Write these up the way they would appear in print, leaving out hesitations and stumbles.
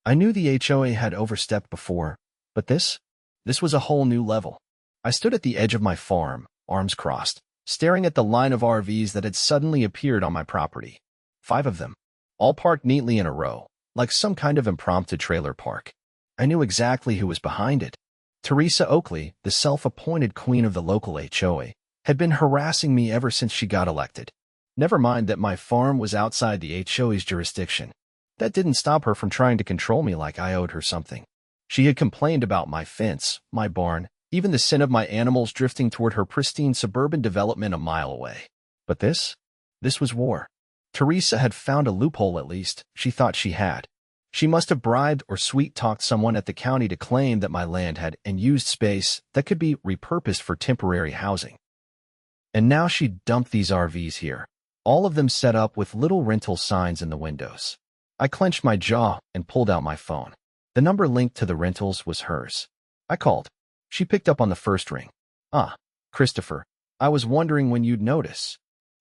I knew the HOA had overstepped before, but this was a whole new level. I stood at the edge of my farm, arms crossed, staring at the line of RVs that had suddenly appeared on my property. 5 of them, all parked neatly in a row, like some kind of impromptu trailer park. I knew exactly who was behind it. Theresa Oakley, the self-appointed queen of the local HOA, had been harassing me ever since she got elected. Never mind that my farm was outside the HOA's jurisdiction. That didn't stop her from trying to control me like I owed her something. She had complained about my fence, my barn, even the scent of my animals drifting toward her pristine suburban development a mile away. But this was war. Theresa had found a loophole, at least she thought she had. She must have bribed or sweet-talked someone at the county to claim that my land had unused space that could be repurposed for temporary housing. And now she dumped these RVs here, all of them set up with little rental signs in the windows. I clenched my jaw and pulled out my phone. The number linked to the rentals was hers. I called. She picked up on the first ring. "Ah, Christopher, I was wondering when you'd notice."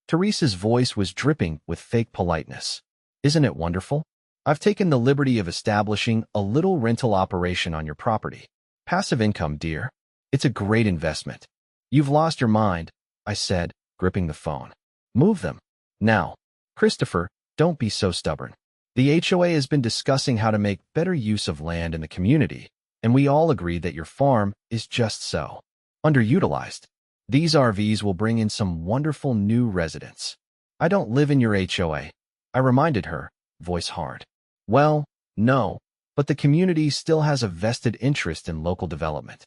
Theresa's voice was dripping with fake politeness. "Isn't it wonderful? I've taken the liberty of establishing a little rental operation on your property. Passive income, dear. It's a great investment." "You've lost your mind," I said, gripping the phone. "Move them. Now." "Christopher, don't be so stubborn. The HOA has been discussing how to make better use of land in the community, and we all agree that your farm is just so underutilized. These RVs will bring in some wonderful new residents." "I don't live in your HOA," I reminded her, voice hard. "Well, no, but the community still has a vested interest in local development."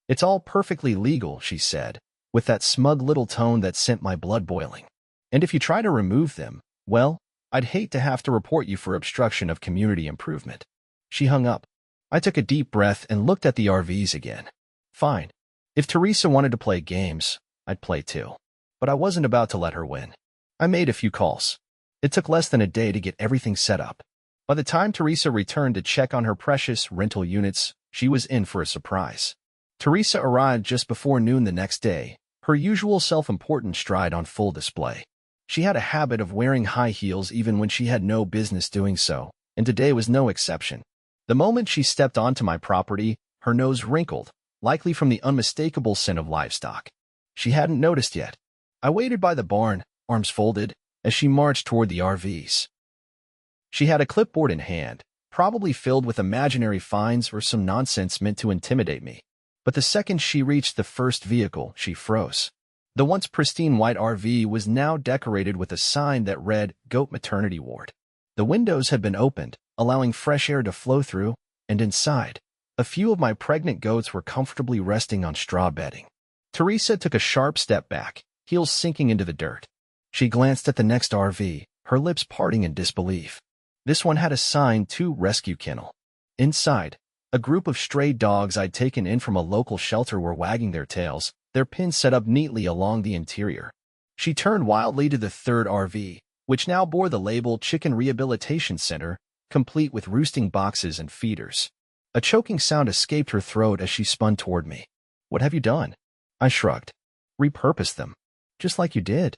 "It's all perfectly legal," she said, with that smug little tone that sent my blood boiling. "And if you try to remove them, well, I'd hate to have to report you for obstruction of community improvement." She hung up. I took a deep breath and looked at the RVs again. Fine. If Theresa wanted to play games, I'd play too. But I wasn't about to let her win. I made a few calls. It took less than a day to get everything set up. By the time Theresa returned to check on her precious rental units, she was in for a surprise. Theresa arrived just before noon the next day, her usual self-important stride on full display. She had a habit of wearing high heels even when she had no business doing so, and today was no exception. The moment she stepped onto my property, her nose wrinkled, likely from the unmistakable scent of livestock. She hadn't noticed yet. I waited by the barn, arms folded, as she marched toward the RVs. She had a clipboard in hand, probably filled with imaginary fines or some nonsense meant to intimidate me. But the second she reached the first vehicle, she froze. The once pristine white RV was now decorated with a sign that read "Goat Maternity Ward." The windows had been opened, allowing fresh air to flow through, and inside, a few of my pregnant goats were comfortably resting on straw bedding. Theresa took a sharp step back, heels sinking into the dirt. She glanced at the next RV, her lips parting in disbelief. This one had a sign to rescue kennel. Inside, a group of stray dogs I'd taken in from a local shelter were wagging their tails, their pins set up neatly along the interior. She turned wildly to the third RV, which now bore the label Chicken Rehabilitation Center, complete with roosting boxes and feeders. A choking sound escaped her throat as she spun toward me. "What have you done?" I shrugged. "Repurposed them. Just like you did."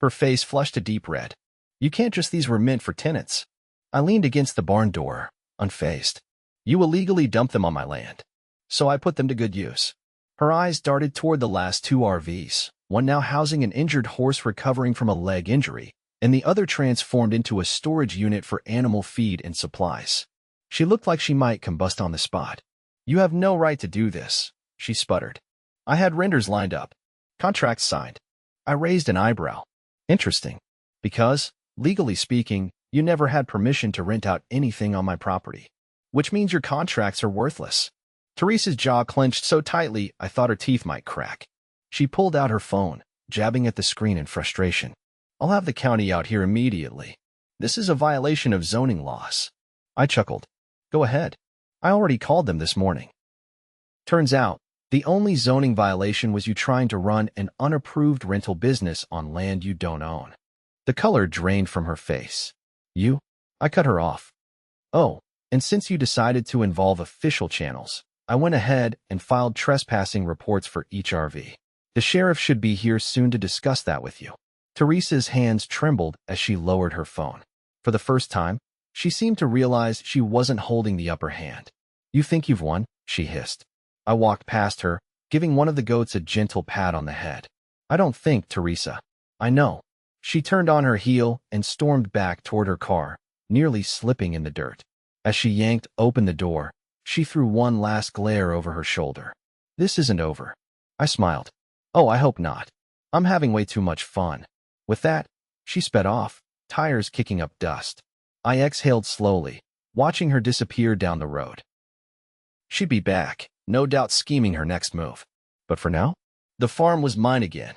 Her face flushed a deep red. "You can't just, these were meant for tenants." I leaned against the barn door, unfazed. "You illegally dumped them on my land, so I put them to good use." Her eyes darted toward the last 2 RVs, one now housing an injured horse recovering from a leg injury, and the other transformed into a storage unit for animal feed and supplies. She looked like she might combust on the spot. "You have no right to do this," she sputtered. "I had renters lined up. Contracts signed." I raised an eyebrow. "Interesting. Because, legally speaking, you never had permission to rent out anything on my property. Which means your contracts are worthless." Theresa's jaw clenched so tightly I thought her teeth might crack. She pulled out her phone, jabbing at the screen in frustration. "I'll have the county out here immediately. This is a violation of zoning laws." I chuckled. "Go ahead. I already called them this morning." Turns out, the only zoning violation was you trying to run an unapproved rental business on land you don't own. The color drained from her face. "You?" I cut her off. "Oh, and since you decided to involve official channels, I went ahead and filed trespassing reports for each RV. The sheriff should be here soon to discuss that with you." Theresa's hands trembled as she lowered her phone. For the first time, She seemed to realize she wasn't holding the upper hand. "You think you've won?" she hissed. I walked past her, giving one of the goats a gentle pat on the head. "I don't think, Theresa. I know." She turned on her heel and stormed back toward her car, nearly slipping in the dirt. As she yanked open the door, she threw one last glare over her shoulder. "This isn't over." I smiled. "Oh, I hope not. I'm having way too much fun." With that, she sped off, tires kicking up dust. I exhaled slowly, watching her disappear down the road. She'd be back, no doubt scheming her next move. But for now, the farm was mine again,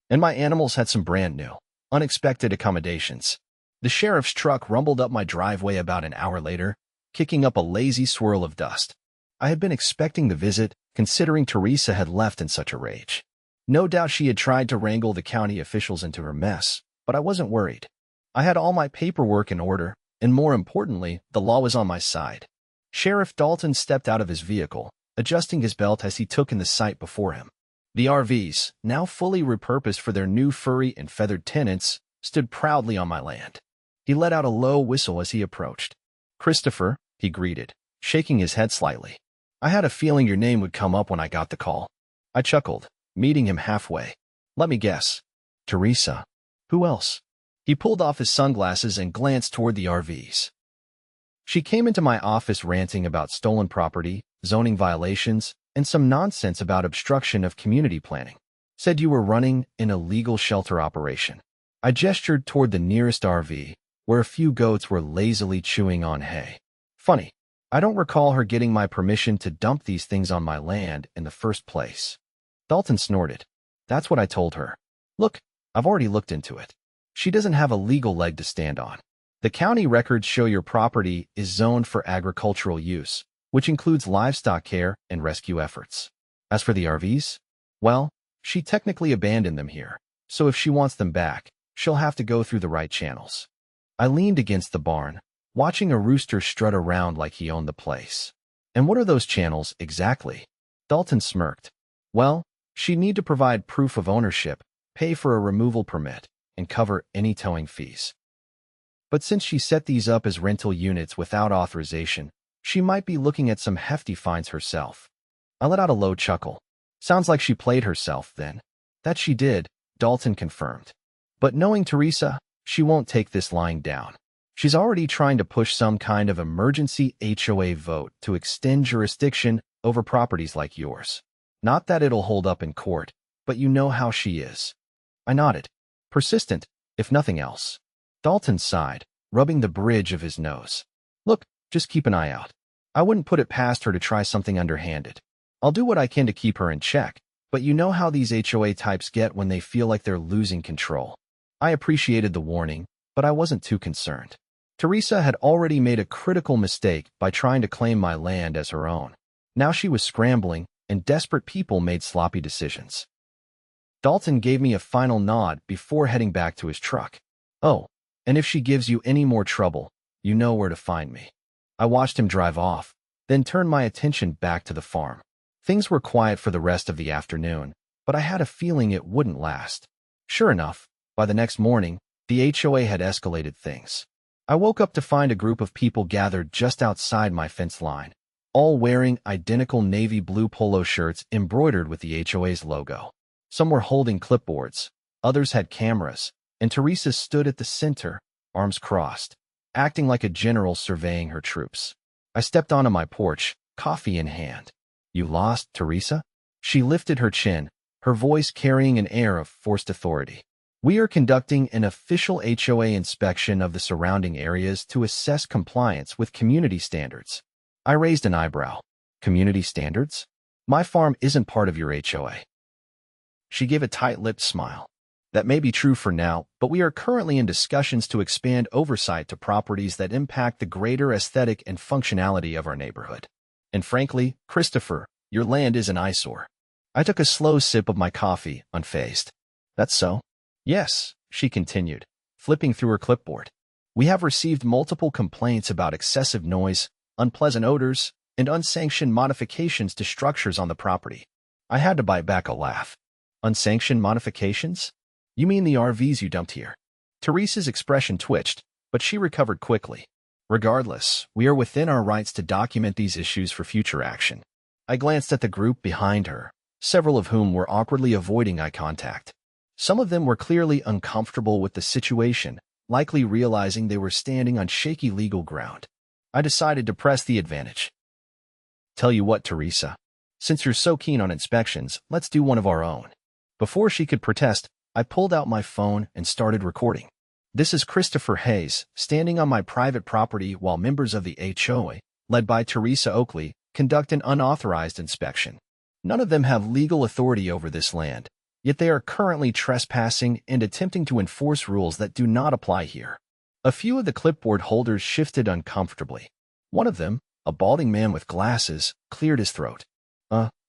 and my animals had some brand new, unexpected accommodations. The sheriff's truck rumbled up my driveway about an hour later, kicking up a lazy swirl of dust. I had been expecting the visit, considering Theresa had left in such a rage. No doubt she had tried to wrangle the county officials into her mess, but I wasn't worried. I had all my paperwork in order, and more importantly, the law was on my side. Sheriff Dalton stepped out of his vehicle, adjusting his belt as he took in the sight before him. The RVs, now fully repurposed for their new furry and feathered tenants, stood proudly on my land. He let out a low whistle as he approached. "Christopher," he greeted, shaking his head slightly. "I had a feeling your name would come up when I got the call." I chuckled, meeting him halfway. "Let me guess. Theresa. Who else?" He pulled off his sunglasses and glanced toward the RVs. "She came into my office ranting about stolen property, zoning violations, and some nonsense about obstruction of community planning. Said you were running an illegal shelter operation." I gestured toward the nearest RV, where a few goats were lazily chewing on hay. "Funny, I don't recall her getting my permission to dump these things on my land in the first place." Dalton snorted. "That's what I told her. Look, I've already looked into it. She doesn't have a legal leg to stand on. The county records show your property is zoned for agricultural use, which includes livestock care and rescue efforts. As for the RVs, well, she technically abandoned them here, so if she wants them back, she'll have to go through the right channels." I leaned against the barn, watching a rooster strut around like he owned the place. "And what are those channels, exactly?" Dalton smirked. "Well, she'd need to provide proof of ownership, pay for a removal permit, and cover any towing fees. But since she set these up as rental units without authorization, she might be looking at some hefty fines herself." I let out a low chuckle. "Sounds like she played herself, then." "That she did," Dalton confirmed. "But knowing Theresa, she won't take this lying down. She's already trying to push some kind of emergency HOA vote to extend jurisdiction over properties like yours. Not that it'll hold up in court, but you know how she is." I nodded. "Persistent, if nothing else." Dalton sighed, rubbing the bridge of his nose. "Look, just keep an eye out. I wouldn't put it past her to try something underhanded. I'll do what I can to keep her in check, but you know how these HOA types get when they feel like they're losing control." I appreciated the warning, but I wasn't too concerned. Theresa had already made a critical mistake by trying to claim my land as her own. Now she was scrambling, and desperate people made sloppy decisions. Dalton gave me a final nod before heading back to his truck. "Oh, and if she gives you any more trouble, you know where to find me." I watched him drive off, then turned my attention back to the farm. Things were quiet for the rest of the afternoon, but I had a feeling it wouldn't last. Sure enough, by the next morning, the HOA had escalated things. I woke up to find a group of people gathered just outside my fence line, all wearing identical navy blue polo shirts embroidered with the HOA's logo. Some were holding clipboards, others had cameras, and Theresa stood at the center, arms crossed, acting like a general surveying her troops. I stepped onto my porch, coffee in hand. "You lost, Theresa?" She lifted her chin, her voice carrying an air of forced authority. "We are conducting an official HOA inspection of the surrounding areas to assess compliance with community standards." I raised an eyebrow. "Community standards? My farm isn't part of your HOA." She gave a tight-lipped smile. "That may be true for now, but we are currently in discussions to expand oversight to properties that impact the greater aesthetic and functionality of our neighborhood. And frankly, Christopher, your land is an eyesore." I took a slow sip of my coffee, unfazed. "That's so?" "Yes," she continued, flipping through her clipboard. "We have received multiple complaints about excessive noise, unpleasant odors, and unsanctioned modifications to structures on the property." I had to bite back a laugh. "Unsanctioned modifications? You mean the RVs you dumped here?" Theresa's expression twitched, but she recovered quickly. Regardless, we are within our rights to document these issues for future action. I glanced at the group behind her, several of whom were awkwardly avoiding eye contact. Some of them were clearly uncomfortable with the situation, likely realizing they were standing on shaky legal ground. I decided to press the advantage. Tell you what, Theresa. Since you're so keen on inspections, let's do one of our own. Before she could protest, I pulled out my phone and started recording. This is Christopher Hayes, standing on my private property while members of the HOA, led by Theresa Oakley, conduct an unauthorized inspection. None of them have legal authority over this land, yet they are currently trespassing and attempting to enforce rules that do not apply here. A few of the clipboard holders shifted uncomfortably. One of them, a balding man with glasses, cleared his throat.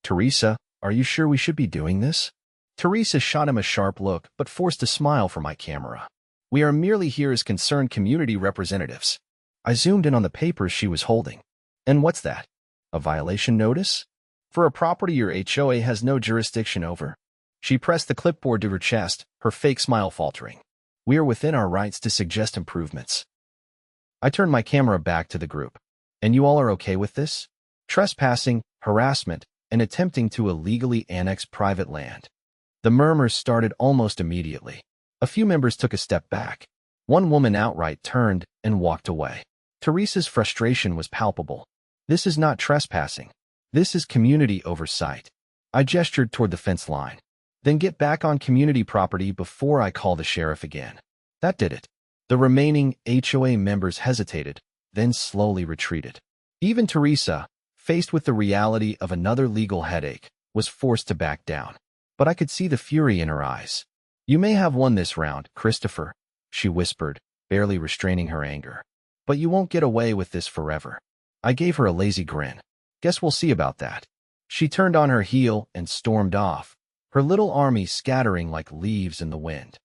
Theresa, are you sure we should be doing this? Theresa shot him a sharp look, but forced a smile for my camera. We are merely here as concerned community representatives. I zoomed in on the papers she was holding. And what's that? A violation notice? For a property your HOA has no jurisdiction over? She pressed the clipboard to her chest, her fake smile faltering. We are within our rights to suggest improvements. I turned my camera back to the group. And you all are okay with this? Trespassing, harassment, and attempting to illegally annex private land. The murmurs started almost immediately. A few members took a step back. One woman outright turned and walked away. Theresa's frustration was palpable. This is not trespassing. This is community oversight. I gestured toward the fence line. Then get back on community property before I call the sheriff again. That did it. The remaining HOA members hesitated, then slowly retreated. Even Theresa, faced with the reality of another legal headache, was forced to back down. But I could see the fury in her eyes. You may have won this round, Christopher, she whispered, barely restraining her anger. But you won't get away with this forever. I gave her a lazy grin. Guess we'll see about that. She turned on her heel and stormed off, her little army scattering like leaves in the wind.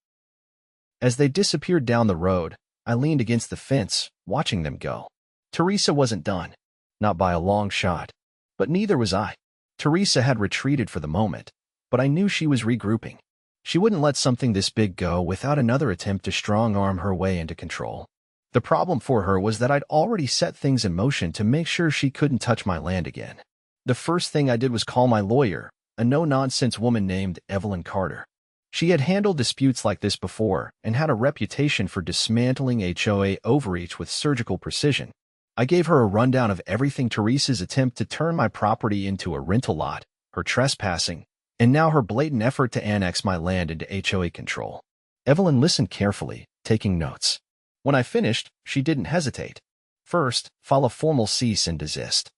As they disappeared down the road, I leaned against the fence, watching them go. Theresa wasn't done. Not by a long shot. But neither was I. Theresa had retreated for the moment, but I knew she was regrouping. She wouldn't let something this big go without another attempt to strong-arm her way into control. The problem for her was that I'd already set things in motion to make sure she couldn't touch my land again. The first thing I did was call my lawyer, a no-nonsense woman named Evelyn Carter. She had handled disputes like this before and had a reputation for dismantling HOA overreach with surgical precision. I gave her a rundown of everything: Theresa's attempt to turn my property into a rental lot, her trespassing, and now her blatant effort to annex my land into HOA control. Evelyn listened carefully, taking notes. When I finished, she didn't hesitate. First, file a formal cease and desist.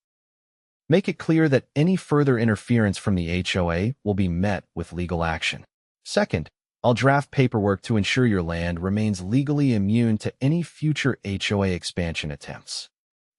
Make it clear that any further interference from the HOA will be met with legal action. Second, I'll draft paperwork to ensure your land remains legally immune to any future HOA expansion attempts.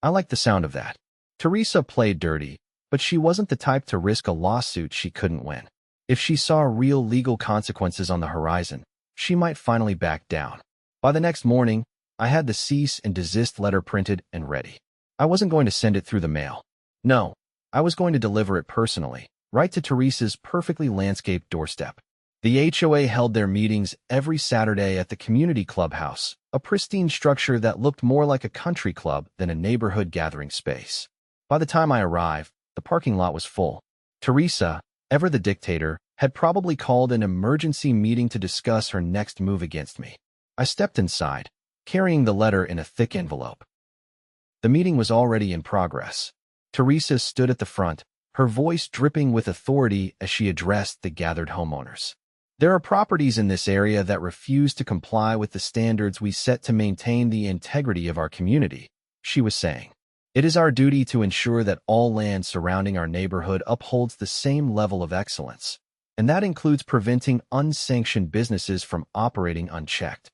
I liked the sound of that. Theresa played dirty, but she wasn't the type to risk a lawsuit she couldn't win. If she saw real legal consequences on the horizon, she might finally back down. By the next morning, I had the cease and desist letter printed and ready. I wasn't going to send it through the mail. No, I was going to deliver it personally, right to Theresa's perfectly landscaped doorstep. The HOA held their meetings every Saturday at the community clubhouse, a pristine structure that looked more like a country club than a neighborhood gathering space. By the time I arrived, the parking lot was full. Theresa, ever the dictator, had probably called an emergency meeting to discuss her next move against me. I stepped inside, carrying the letter in a thick envelope. The meeting was already in progress. Theresa stood at the front, her voice dripping with authority as she addressed the gathered homeowners. There are properties in this area that refuse to comply with the standards we set to maintain the integrity of our community, she was saying. It is our duty to ensure that all land surrounding our neighborhood upholds the same level of excellence, and that includes preventing unsanctioned businesses from operating unchecked.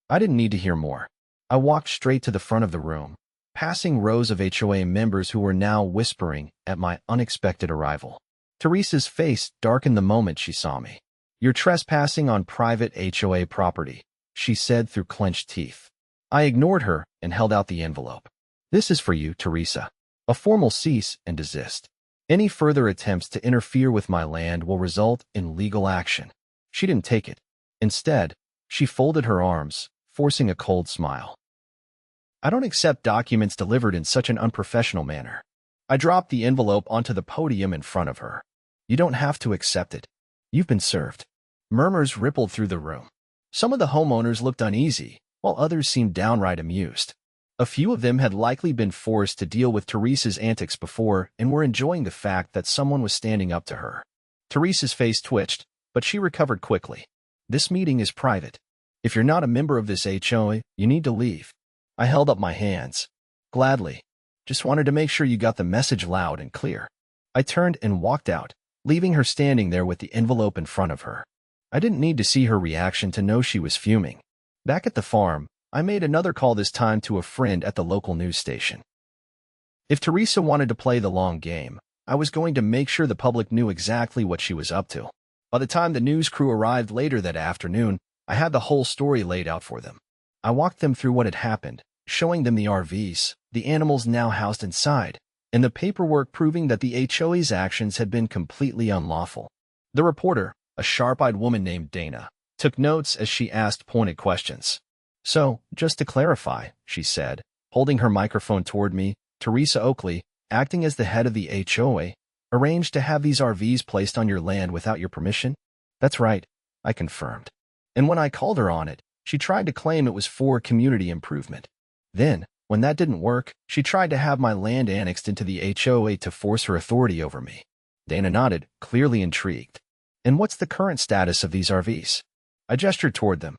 I didn't need to hear more. I walked straight to the front of the room, passing rows of HOA members who were now whispering at my unexpected arrival. Theresa's face darkened the moment she saw me. You're trespassing on private HOA property, she said through clenched teeth. I ignored her and held out the envelope. This is for you, Theresa. A formal cease and desist. Any further attempts to interfere with my land will result in legal action. She didn't take it. Instead, she folded her arms, forcing a cold smile. I don't accept documents delivered in such an unprofessional manner. I dropped the envelope onto the podium in front of her. You don't have to accept it. You've been served. Murmurs rippled through the room. Some of the homeowners looked uneasy, while others seemed downright amused. A few of them had likely been forced to deal with Theresa's antics before and were enjoying the fact that someone was standing up to her. Theresa's face twitched, but she recovered quickly. This meeting is private. If you're not a member of this HOA, you need to leave. I held up my hands. Gladly. Just wanted to make sure you got the message loud and clear. I turned and walked out, leaving her standing there with the envelope in front of her. I didn't need to see her reaction to know she was fuming. Back at the farm, I made another call, this time to a friend at the local news station. If Theresa wanted to play the long game, I was going to make sure the public knew exactly what she was up to. By the time the news crew arrived later that afternoon, I had the whole story laid out for them. I walked them through what had happened, showing them the RVs, the animals now housed inside, and the paperwork proving that the HOA's actions had been completely unlawful. The reporter, a sharp-eyed woman named Dana, took notes as she asked pointed questions. So, just to clarify, she said, holding her microphone toward me, Theresa Oakley, acting as the head of the HOA, arranged to have these RVs placed on your land without your permission? That's right, I confirmed. And when I called her on it, she tried to claim it was for community improvement. Then, when that didn't work, she tried to have my land annexed into the HOA to force her authority over me. Dana nodded, clearly intrigued. And what's the current status of these RVs? I gestured toward them.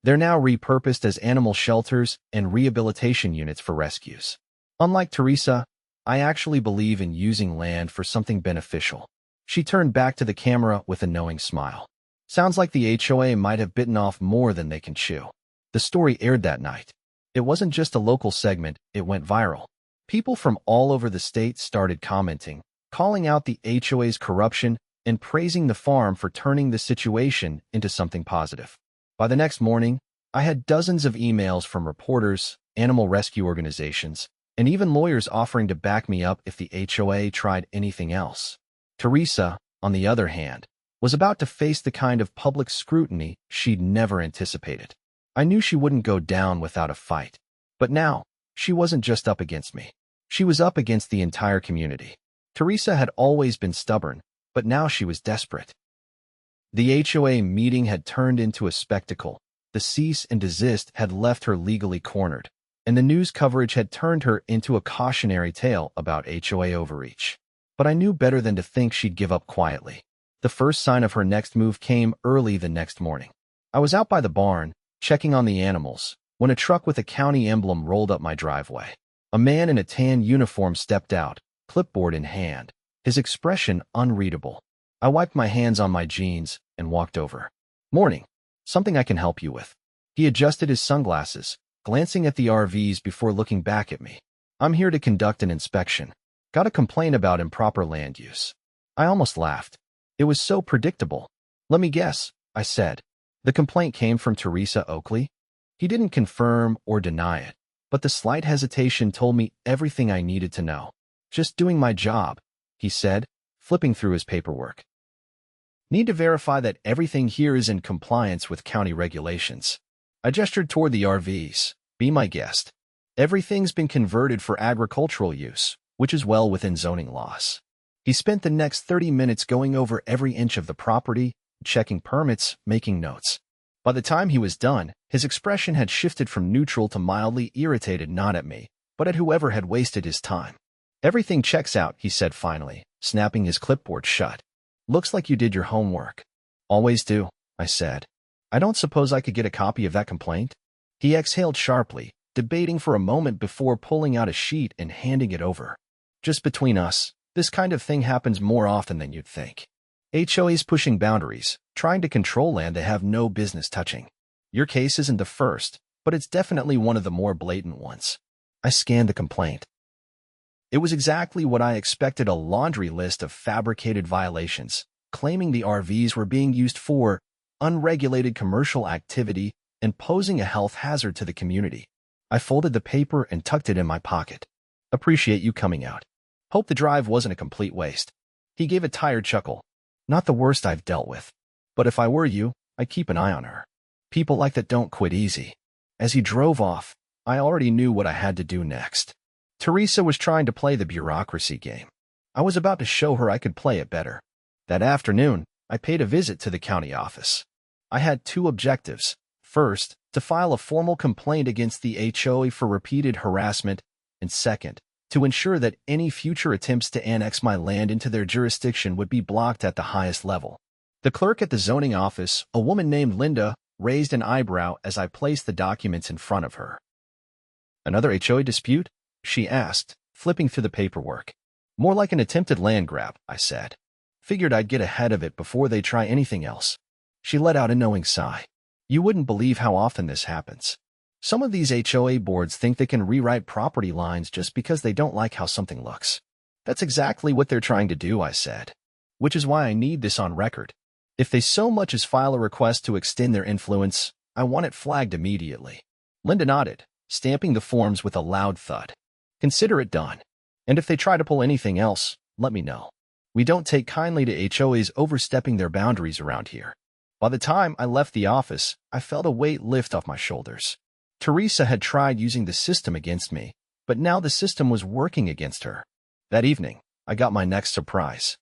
They're now repurposed as animal shelters and rehabilitation units for rescues. Unlike Theresa, I actually believe in using land for something beneficial. She turned back to the camera with a knowing smile. Sounds like the HOA might have bitten off more than they can chew. The story aired that night. It wasn't just a local segment, it went viral. People from all over the state started commenting, calling out the HOA's corruption and praising the farm for turning the situation into something positive. By the next morning, I had dozens of emails from reporters, animal rescue organizations, and even lawyers offering to back me up if the HOA tried anything else. Theresa, on the other hand, was about to face the kind of public scrutiny she'd never anticipated. I knew she wouldn't go down without a fight. But now, she wasn't just up against me. She was up against the entire community. Theresa had always been stubborn, but now she was desperate. The HOA meeting had turned into a spectacle. The cease and desist had left her legally cornered, and the news coverage had turned her into a cautionary tale about HOA overreach. But I knew better than to think she'd give up quietly. The first sign of her next move came early the next morning. I was out by the barn, checking on the animals, when a truck with a county emblem rolled up my driveway. A man in a tan uniform stepped out, clipboard in hand, his expression unreadable. I wiped my hands on my jeans and walked over. Morning. Something I can help you with. He adjusted his sunglasses, glancing at the RVs before looking back at me. I'm here to conduct an inspection. Got a complaint about improper land use. I almost laughed. It was so predictable. Let me guess, I said. The complaint came from Theresa Oakley? He didn't confirm or deny it, but the slight hesitation told me everything I needed to know. Just doing my job, he said, flipping through his paperwork. Need to verify that everything here is in compliance with county regulations. I gestured toward the RVs. Be my guest. Everything's been converted for agricultural use, which is well within zoning laws. He spent the next 30 minutes going over every inch of the property, checking permits, making notes. By the time he was done, his expression had shifted from neutral to mildly irritated, not at me, but at whoever had wasted his time. Everything checks out, he said finally, snapping his clipboard shut. Looks like you did your homework. Always do, I said. I don't suppose I could get a copy of that complaint? He exhaled sharply, debating for a moment before pulling out a sheet and handing it over. Just between us, this kind of thing happens more often than you'd think. HOA's pushing boundaries, trying to control land they have no business touching. Your case isn't the first, but it's definitely one of the more blatant ones. I scanned the complaint. It was exactly what I expected, a laundry list of fabricated violations, claiming the RVs were being used for unregulated commercial activity and posing a health hazard to the community. I folded the paper and tucked it in my pocket. Appreciate you coming out. Hope the drive wasn't a complete waste. He gave a tired chuckle. Not the worst I've dealt with. But if I were you, I'd keep an eye on her. People like that don't quit easy. As he drove off, I already knew what I had to do next. Theresa was trying to play the bureaucracy game. I was about to show her I could play it better. That afternoon, I paid a visit to the county office. I had two objectives. First, to file a formal complaint against the HOA for repeated harassment, and second, to ensure that any future attempts to annex my land into their jurisdiction would be blocked at the highest level. The clerk at the zoning office, a woman named Linda, raised an eyebrow as I placed the documents in front of her. "Another HOA dispute?" she asked, flipping through the paperwork. "More like an attempted land grab," I said. "Figured I'd get ahead of it before they try anything else." She let out a knowing sigh. "You wouldn't believe how often this happens. Some of these HOA boards think they can rewrite property lines just because they don't like how something looks." "That's exactly what they're trying to do," I said. "Which is why I need this on record. If they so much as file a request to extend their influence, I want it flagged immediately." Linda nodded, stamping the forms with a loud thud. "Consider it done. And if they try to pull anything else, let me know. We don't take kindly to HOAs overstepping their boundaries around here." By the time I left the office, I felt a weight lift off my shoulders. Theresa had tried using the system against me, but now the system was working against her. That evening, I got my next surprise.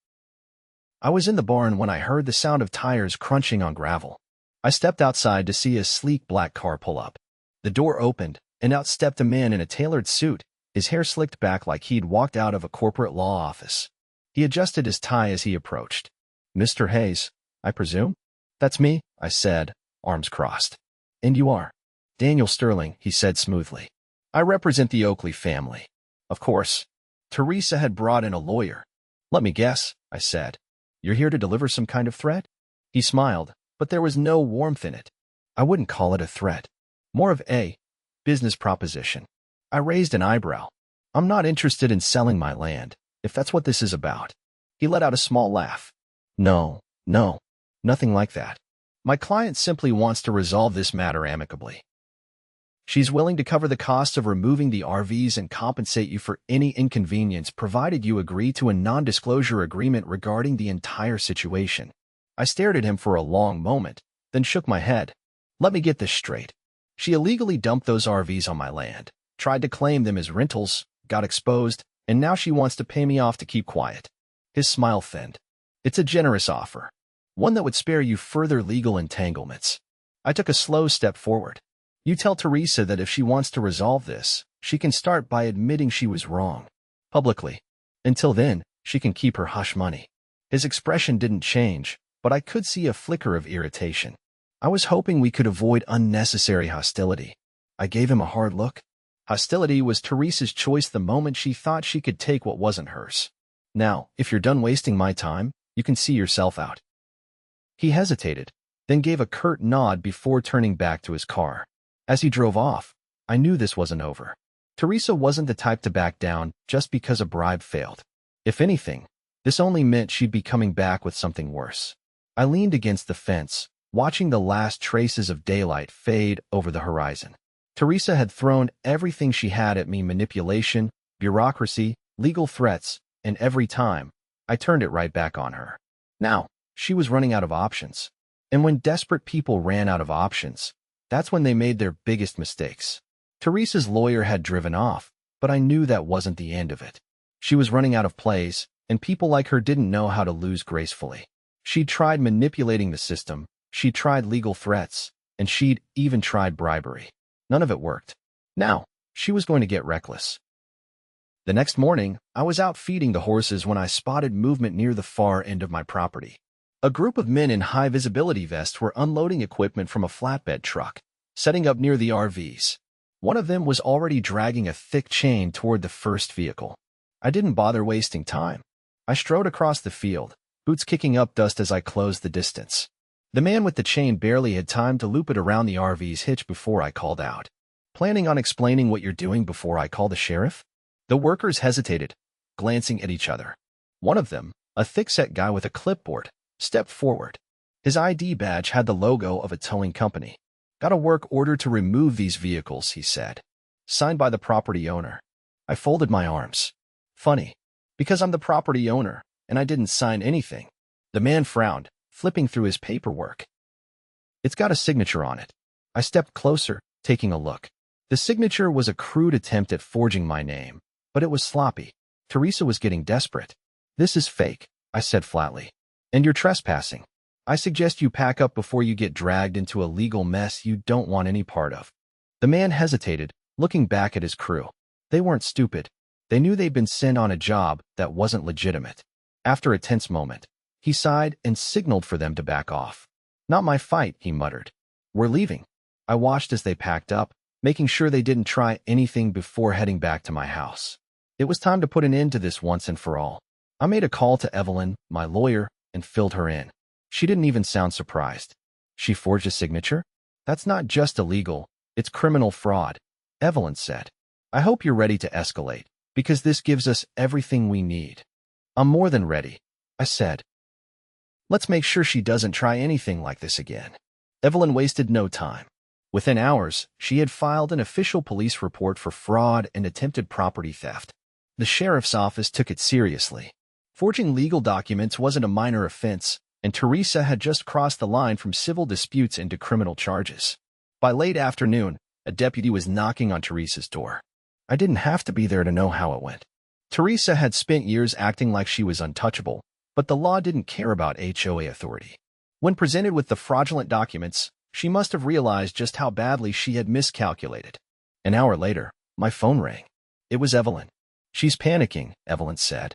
I was in the barn when I heard the sound of tires crunching on gravel. I stepped outside to see a sleek black car pull up. The door opened, and out stepped a man in a tailored suit, his hair slicked back like he'd walked out of a corporate law office. He adjusted his tie as he approached. "Mr. Hayes, I presume?" "That's me," I said, arms crossed. "And you are?" "Daniel Sterling," he said smoothly. "I represent the Oakley family." Of course, Theresa had brought in a lawyer. "Let me guess," I said. "You're here to deliver some kind of threat?" He smiled, but there was no warmth in it. "I wouldn't call it a threat. More of a business proposition." I raised an eyebrow. "I'm not interested in selling my land, if that's what this is about." He let out a small laugh. No, nothing like that. My client simply wants to resolve this matter amicably. She's willing to cover the costs of removing the RVs and compensate you for any inconvenience provided you agree to a non-disclosure agreement regarding the entire situation." I stared at him for a long moment, then shook my head. "Let me get this straight. She illegally dumped those RVs on my land, tried to claim them as rentals, got exposed, and now she wants to pay me off to keep quiet." His smile thinned. "It's a generous offer, one that would spare you further legal entanglements." I took a slow step forward. "You tell Theresa that if she wants to resolve this, she can start by admitting she was wrong. Publicly. Until then, she can keep her hush money." His expression didn't change, but I could see a flicker of irritation. I was hoping we could avoid unnecessary hostility. I gave him a hard look. Hostility was Theresa's choice the moment she thought she could take what wasn't hers. "Now, if you're done wasting my time, you can see yourself out." He hesitated, then gave a curt nod before turning back to his car. As he drove off, I knew this wasn't over. Theresa wasn't the type to back down just because a bribe failed. If anything, this only meant she'd be coming back with something worse. I leaned against the fence, watching the last traces of daylight fade over the horizon. Theresa had thrown everything she had at me: manipulation, bureaucracy, legal threats, and every time, I turned it right back on her. Now, she was running out of options. And when desperate people ran out of options, that's when they made their biggest mistakes. Theresa's lawyer had driven off, but I knew that wasn't the end of it. She was running out of plays, and people like her didn't know how to lose gracefully. She'd tried manipulating the system, she'd tried legal threats, and she'd even tried bribery. None of it worked. Now, she was going to get reckless. The next morning, I was out feeding the horses when I spotted movement near the far end of my property. A group of men in high-visibility vests were unloading equipment from a flatbed truck, setting up near the RVs. One of them was already dragging a thick chain toward the first vehicle. I didn't bother wasting time. I strode across the field, boots kicking up dust as I closed the distance. The man with the chain barely had time to loop it around the RV's hitch before I called out. "Planning on explaining what you're doing before I call the sheriff?" The workers hesitated, glancing at each other. One of them, a thick-set guy with a clipboard, stepped forward. His ID badge had the logo of a towing company. "Got a work order to remove these vehicles," he said. "Signed by the property owner." I folded my arms. Funny, because I'm the property owner, and I didn't sign anything. The man frowned, flipping through his paperwork. "It's got a signature on it." I stepped closer, taking a look. The The signature was a crude attempt at forging my name, but it was sloppy. Theresa was getting desperate. "This is fake," I said flatly. "And you're trespassing. I suggest you pack up before you get dragged into a legal mess you don't want any part of." The man hesitated, looking back at his crew. They weren't stupid. They knew they'd been sent on a job that wasn't legitimate. After a tense moment, he sighed and signaled for them to back off. "Not my fight," he muttered. "We're leaving." I watched as they packed up, making sure they didn't try anything before heading back to my house. It was time to put an end to this once and for all. I made a call to Evelyn, my lawyer, and filled her in. She didn't even sound surprised. "She forged a signature? That's not just illegal, it's criminal fraud," Evelyn said. "I hope you're ready to escalate, because this gives us everything we need." "I'm more than ready," I said. "Let's make sure she doesn't try anything like this again." Evelyn wasted no time. Within hours, she had filed an official police report for fraud and attempted property theft. The sheriff's office took it seriously. Forging legal documents wasn't a minor offense, and Theresa had just crossed the line from civil disputes into criminal charges. By late afternoon, a deputy was knocking on Theresa's door. I didn't have to be there to know how it went. Theresa had spent years acting like she was untouchable, but the law didn't care about HOA authority. When presented with the fraudulent documents, she must have realized just how badly she had miscalculated. An hour later, my phone rang. It was Evelyn. "She's panicking," Evelyn said.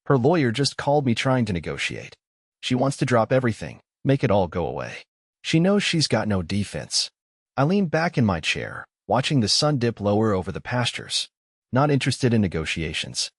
"Her lawyer just called me trying to negotiate. She wants to drop everything, make it all go away. She knows she's got no defense." I leaned back in my chair, watching the sun dip lower over the pastures. Not interested in negotiations.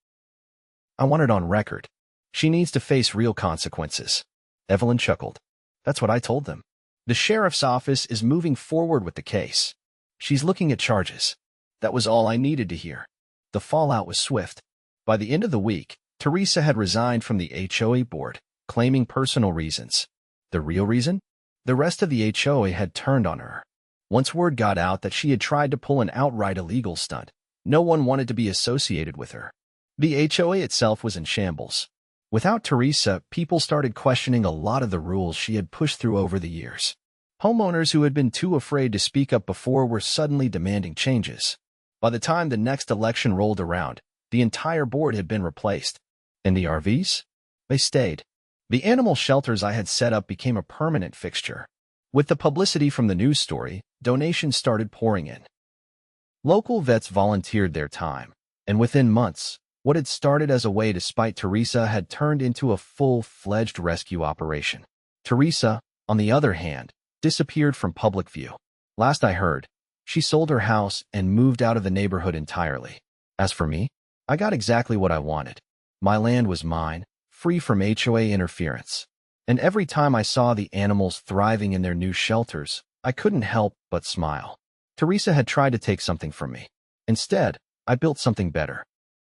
I want it on record. She needs to face real consequences. Evelyn chuckled. "That's what I told them. The sheriff's office is moving forward with the case. She's looking at charges." That was all I needed to hear. The fallout was swift. By the end of the week, Theresa had resigned from the HOA board, claiming personal reasons. The real reason? The rest of the HOA had turned on her. Once word got out that she had tried to pull an outright illegal stunt, no one wanted to be associated with her. The HOA itself was in shambles. Without Theresa, people started questioning a lot of the rules she had pushed through over the years. Homeowners who had been too afraid to speak up before were suddenly demanding changes. By the time the next election rolled around, the entire board had been replaced. And the RVs? They stayed. The animal shelters I had set up became a permanent fixture. With the publicity from the news story, donations started pouring in. Local vets volunteered their time, and within months, what had started as a way to spite Theresa had turned into a full-fledged rescue operation. Theresa, on the other hand, disappeared from public view. Last I heard, she sold her house and moved out of the neighborhood entirely. As for me, I got exactly what I wanted. My land was mine, free from HOA interference. And every time I saw the animals thriving in their new shelters, I couldn't help but smile. Theresa had tried to take something from me. Instead, I built something better.